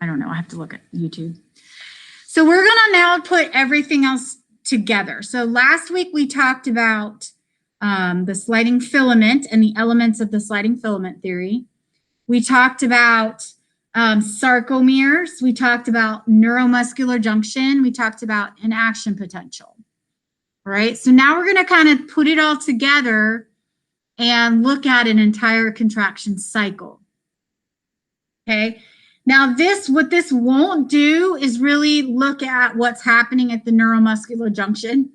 I don't know. I have to look at YouTube. So we're going to now put everything else together. So last week we talked about the sliding filament and the elements of the sliding filament theory. We talked about sarcomeres. We talked about neuromuscular junction. We talked about an action potential. All right. So now we're going to kind of put it all together and look at an entire contraction cycle. Okay. Now what this won't do is really look at what's happening at the neuromuscular junction,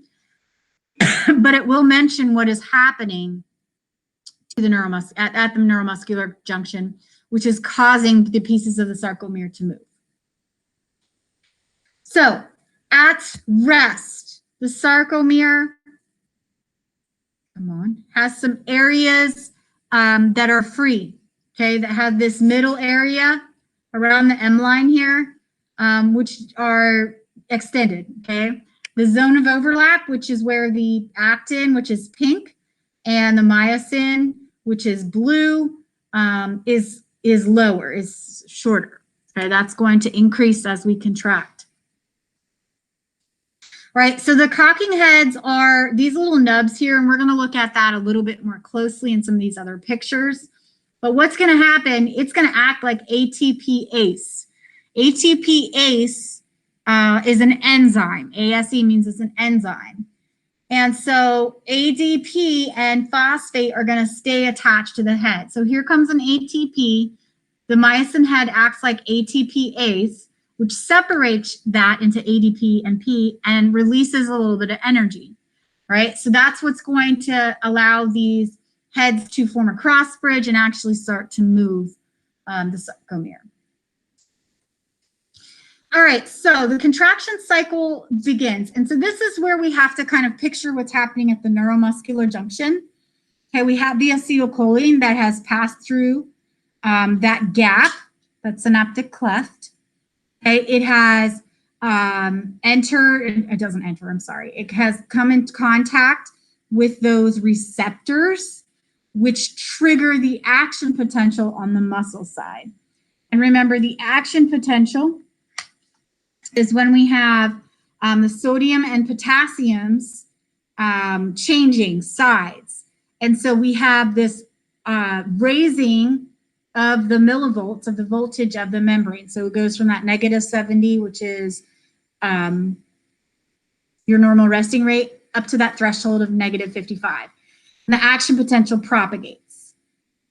but it will mention what is happening to the at the neuromuscular junction, which is causing the pieces of the sarcomere to move. So at rest, the sarcomere, has some areas that are free, okay, that have this middle area around the M line here, which are extended, okay? The zone of overlap, which is where the actin, which is pink, and the myosin, which is blue, is lower, is shorter, okay? That's going to increase as we contract. Right, so the cocking heads are these little nubs here, and we're going to look at that a little bit more closely in some of these other pictures. But what's going to happen, it's going to act like ATPase. ATPase is an enzyme. ASE means it's an enzyme. And so ADP and phosphate are going to stay attached to the head. So here comes an ATP. The myosin head acts like ATPase, which separates that into ADP and P and releases a little bit of energy, right? So that's what's going to allow these heads to form a cross bridge and actually start to move the sarcomere. All right, so the contraction cycle begins. And so this is where we have to kind of picture what's happening at the neuromuscular junction. Okay, we have the acetylcholine that has passed through that gap, that synaptic cleft. Okay, it has it has come into contact with those receptors, which trigger the action potential on the muscle side. And remember, the action potential is when we have the sodium and potassiums changing sides. And so we have this raising of the millivolts of the voltage of the membrane. So it goes from that -70, which is your normal resting rate, up to that threshold of -55. And the action potential propagates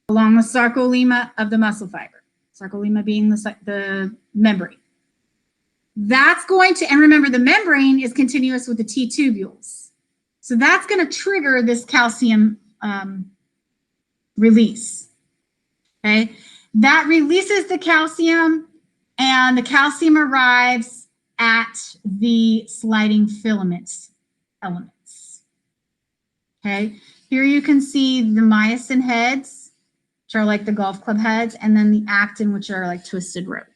along the sarcolemma of the muscle fiber, sarcolemma being the membrane. That's going to, and remember, the membrane is continuous with the T tubules. So that's going to trigger this calcium release. Okay, that releases the calcium, and the calcium arrives at the sliding filament elements. Okay, here you can see the myosin heads, which are like the golf club heads, and then the actin, which are like twisted rope.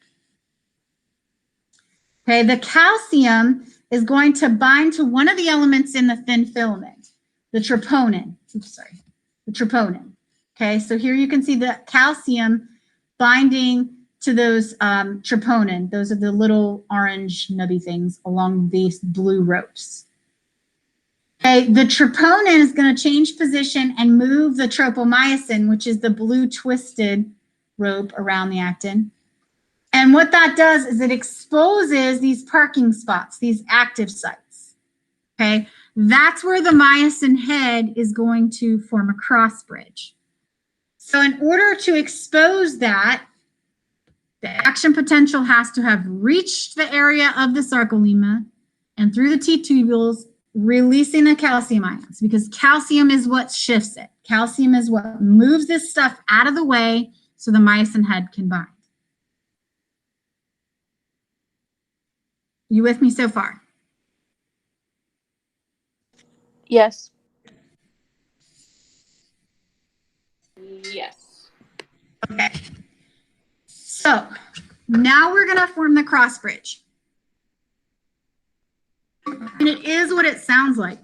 Okay, the calcium is going to bind to one of the elements in the thin filament, the troponin. Oops, sorry, the troponin. Okay, so here you can see the calcium binding to those troponin. Those are the little orange nubby things along these blue ropes. Okay, the troponin is going to change position and move the tropomyosin, which is the blue twisted rope around the actin. And what that does is it exposes these parking spots, these active sites. Okay, that's where the myosin head is going to form a cross bridge. So in order to expose that, the action potential has to have reached the area of the sarcolemma and through the T tubules, releasing the calcium ions, because calcium is what shifts it. Calcium is what moves this stuff out of the way so the myosin head can bind. You with me so far? Yes. Yes. Okay. So now we're going to form the cross bridge. And it is what it sounds like.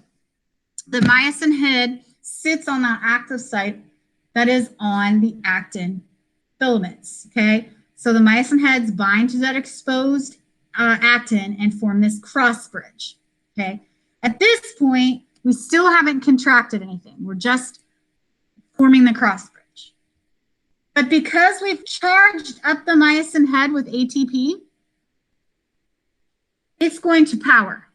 The myosin head sits on that active site that is on the actin filaments, okay? So the myosin heads bind to that exposed actin and form this cross bridge, okay? At this point, we still haven't contracted anything. We're just forming the cross bridge. But because we've charged up the myosin head with ATP, it's going to power.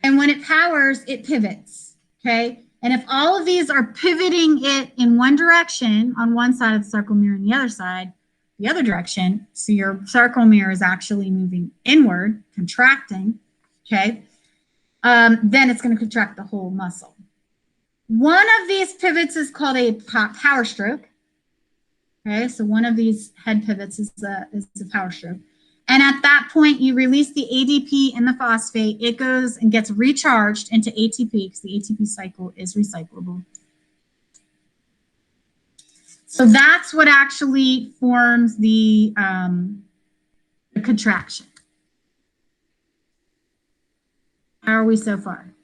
And when it powers, it pivots, okay? And if all of these are pivoting it in one direction, on one side of the sarcomere and the other direction, so your sarcomere is actually moving inward, contracting, okay? Then it's going to contract the whole muscle. One of these pivots is called a power stroke. Okay, so one of these head pivots is a power stroke. And at that point, you release the ADP in the phosphate. It goes and gets recharged into ATP because the ATP cycle is recyclable. So that's what actually forms the contraction. How are we so far?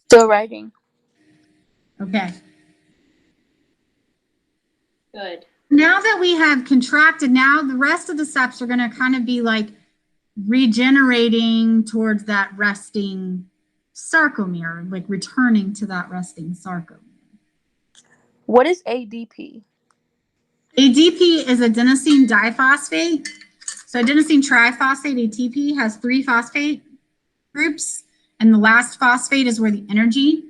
Still writing. Okay. Good. Now that we have contracted, now the rest of the steps are going to kind of be like regenerating towards that resting sarcomere, like returning to that resting sarcomere. What is ADP? ADP is adenosine diphosphate. So adenosine triphosphate, ATP, has 3 phosphate groups, and the last phosphate is where the energy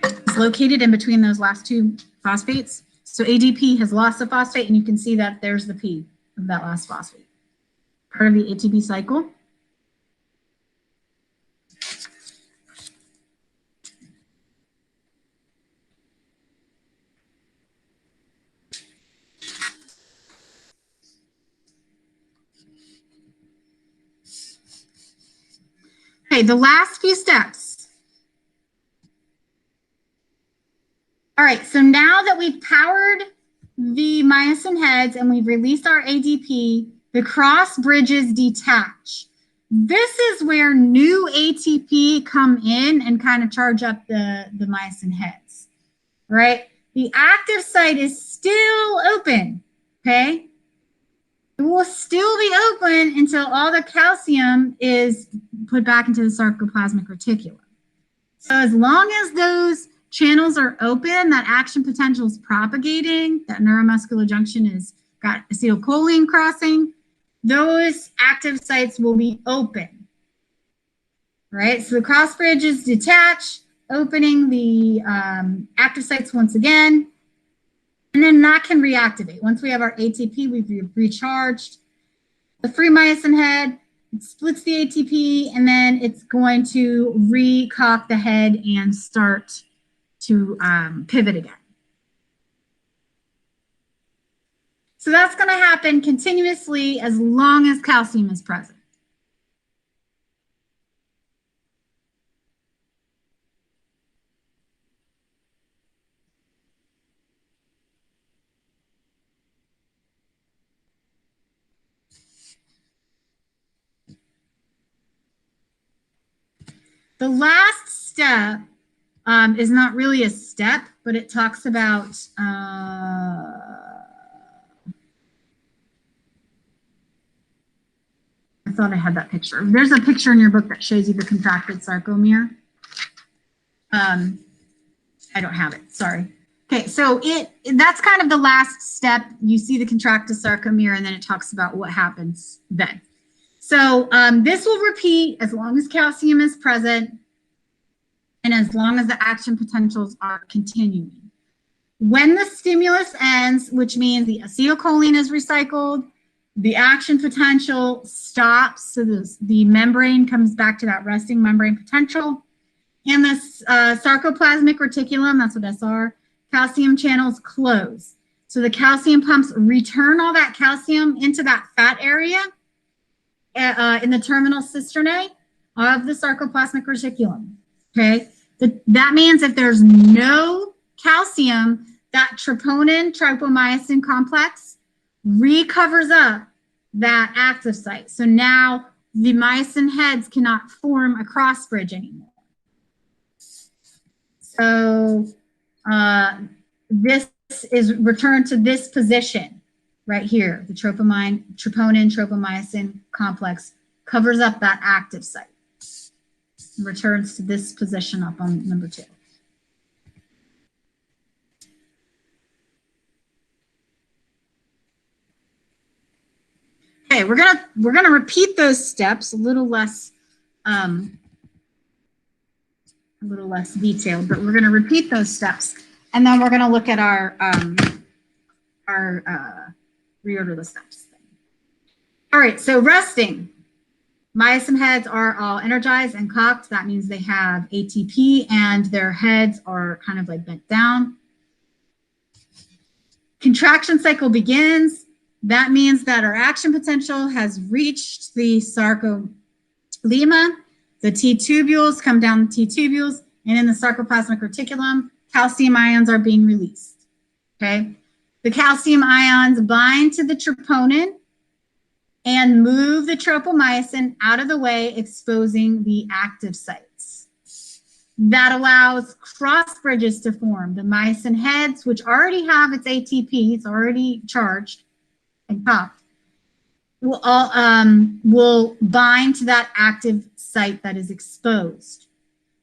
is located in between those last 2 phosphates. So ADP has lost a phosphate, and you can see that there's the P of that last phosphate. Part of the ATP cycle. Okay, the last few steps. All right, so now that we've powered the myosin heads and we've released our ADP, the cross bridges detach. This is where new ATP come in and kind of charge up the myosin heads, right? The active site is still open, okay? It will still be open until all the calcium is put back into the sarcoplasmic reticulum. So as long as those channels are open, that action potential is propagating, that neuromuscular junction has got acetylcholine crossing, those active sites will be open, right? So the cross bridges detach, opening the active sites once again, and then that can reactivate. Once we have our ATP, we've recharged the free myosin head, it splits the ATP, and then it's going to recock the head and start to pivot again. So that's going to happen continuously as long as calcium is present. The last step is not really a step, but it talks about I thought I had that picture. There's a picture in your book that shows you the contracted sarcomere. I don't have it, sorry. Okay, so that's kind of the last step. You see the contracted sarcomere, and then it talks about what happens then. So this will repeat as long as calcium is present and as long as the action potentials are continuing. When the stimulus ends, which means the acetylcholine is recycled, the action potential stops, so the membrane comes back to that resting membrane potential, and the sarcoplasmic reticulum, that's what SR, calcium channels close. So the calcium pumps return all that calcium into that fat area in the terminal cisternae of the sarcoplasmic reticulum, okay? That means if there's no calcium, that troponin tropomyosin complex recovers up that active site. So now the myosin heads cannot form a cross bridge anymore. So this is returned to this position right here. The troponin-tropomyosin complex covers up that active site. Returns to this position up on number 2. Okay, we're gonna repeat those steps a little less detailed, but we're gonna repeat those steps, and then we're gonna look at our reorder the steps thing. All right, so resting. Myosin heads are all energized and cocked. That means they have ATP and their heads are kind of like bent down. Contraction cycle begins. That means that our action potential has reached the sarcolemma. The T tubules come down the T tubules, and in the sarcoplasmic reticulum, calcium ions are being released. Okay, the calcium ions bind to the troponin and move the tropomyosin out of the way, exposing the active sites. That allows cross bridges to form. The myosin heads, which already have its ATP, it's already charged and cocked, will bind to that active site that is exposed.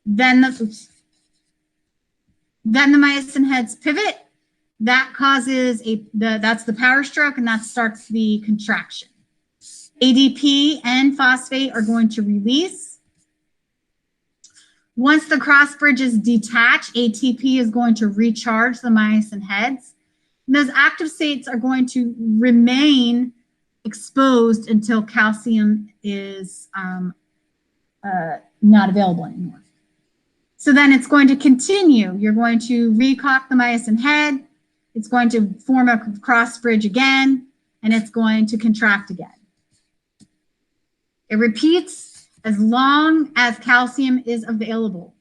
Then the myosin heads pivot. That causes that's the power stroke, and that starts the contraction. ADP and phosphate are going to release. Once the cross bridges detach, ATP is going to recharge the myosin heads. And those active sites are going to remain exposed until calcium is not available anymore. So then it's going to continue. You're going to recock the myosin head. It's going to form a cross bridge again, and it's going to contract again. It repeats as long as calcium is available.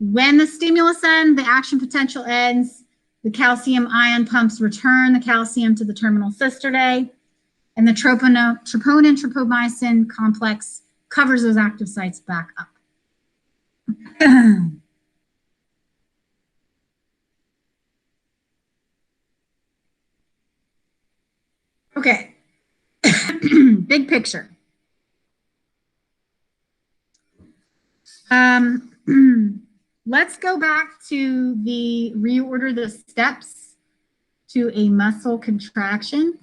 When the stimulus ends, the action potential ends, the calcium ion pumps return the calcium to the terminal cisternae, and the troponin-tropomyosin complex covers those active sites back up. Okay, big picture. Let's go back to the reorder the steps to a muscle contraction.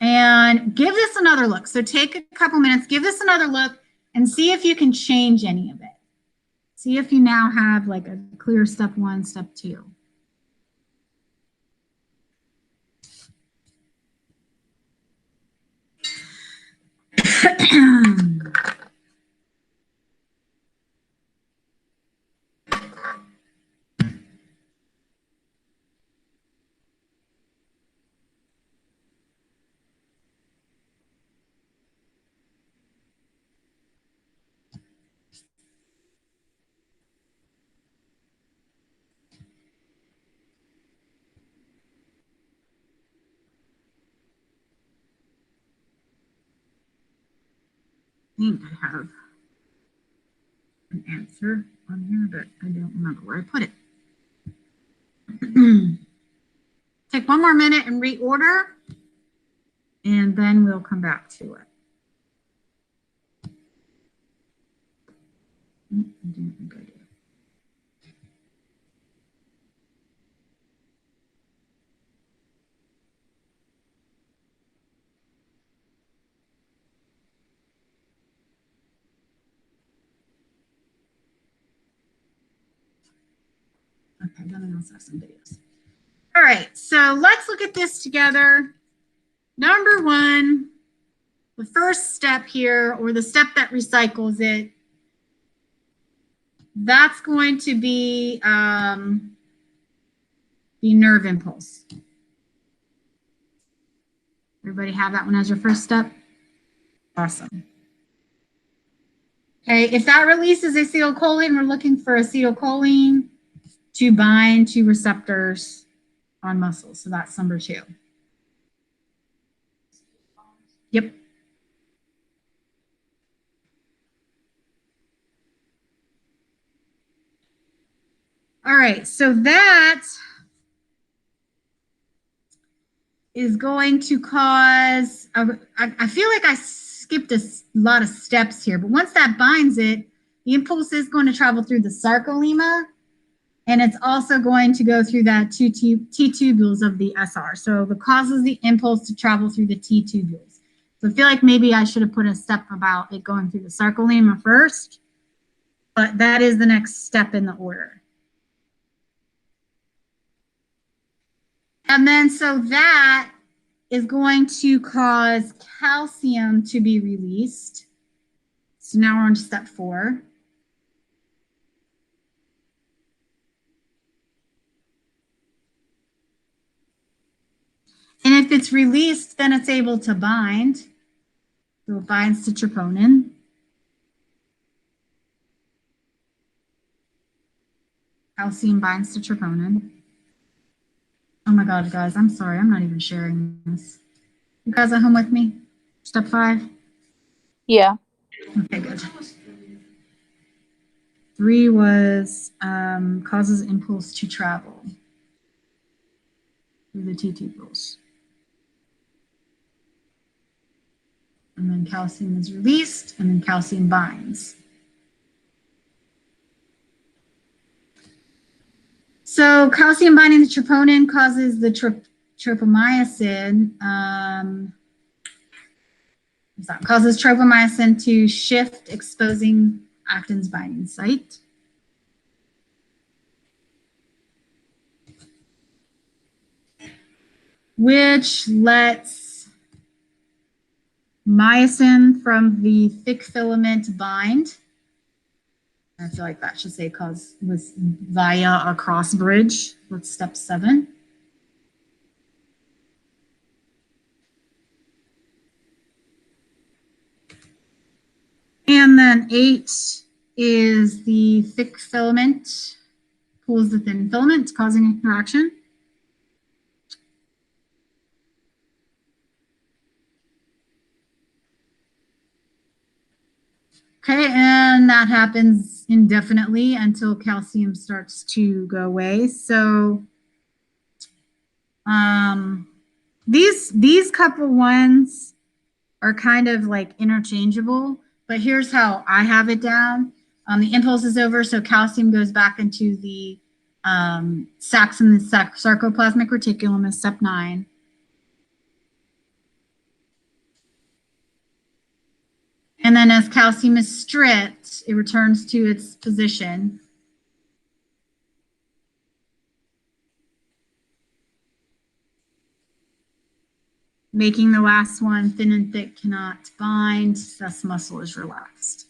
And give this another look. So take a couple minutes, give this another look, and see if you can change any of it. See if you now have like a clear step 1, step 2. I think I have an answer on here, but I don't remember where I put it. Take one more minute and reorder, and then we'll come back to it. I don't think I did. Okay, then I also have some videos. All right, so let's look at this together. Number 1, the first step here, or the step that recycles it, that's going to be the nerve impulse. Everybody have that one as your first step? Awesome. Okay, if that releases acetylcholine, we're looking for acetylcholine to bind to receptors on muscles. So that's number 2. Yep. All right, so that is going to cause, I feel like I skipped a lot of steps here, but once that binds it, the impulse is going to travel through the sarcolemma, and it's also going to go through that T tubules of the SR. So it causes the impulse to travel through the T tubules. So I feel like maybe I should have put a step about it going through the sarcolemma first, but that is the next step in the order. And then so that is going to cause calcium to be released. So now we're on to step 4. And if it's released, then it's able to bind. So it binds to troponin. Calcium binds to troponin. Oh my God, guys, I'm sorry. I'm not even sharing this. You guys at home with me? Step 5? Yeah. Okay, good. 3 was causes impulse to travel through the T tubules. And then calcium is released, and then calcium binds. So calcium binding to troponin causes the tropomyosin, causes tropomyosin to shift, exposing actin's binding site. Which lets myosin from the thick filament bind. I feel like that should say cause was via a cross bridge. That's step 7. And then 8 is the thick filament pulls the thin filament, causing a contraction. Okay, and that happens indefinitely until calcium starts to go away. So these couple ones are kind of like interchangeable, but here's how I have it down. The impulse is over, so calcium goes back into the sacs in the sarcoplasmic reticulum as step 9. And then as calcium is stripped, it returns to its position. Making the last one thin and thick cannot bind, thus muscle is relaxed.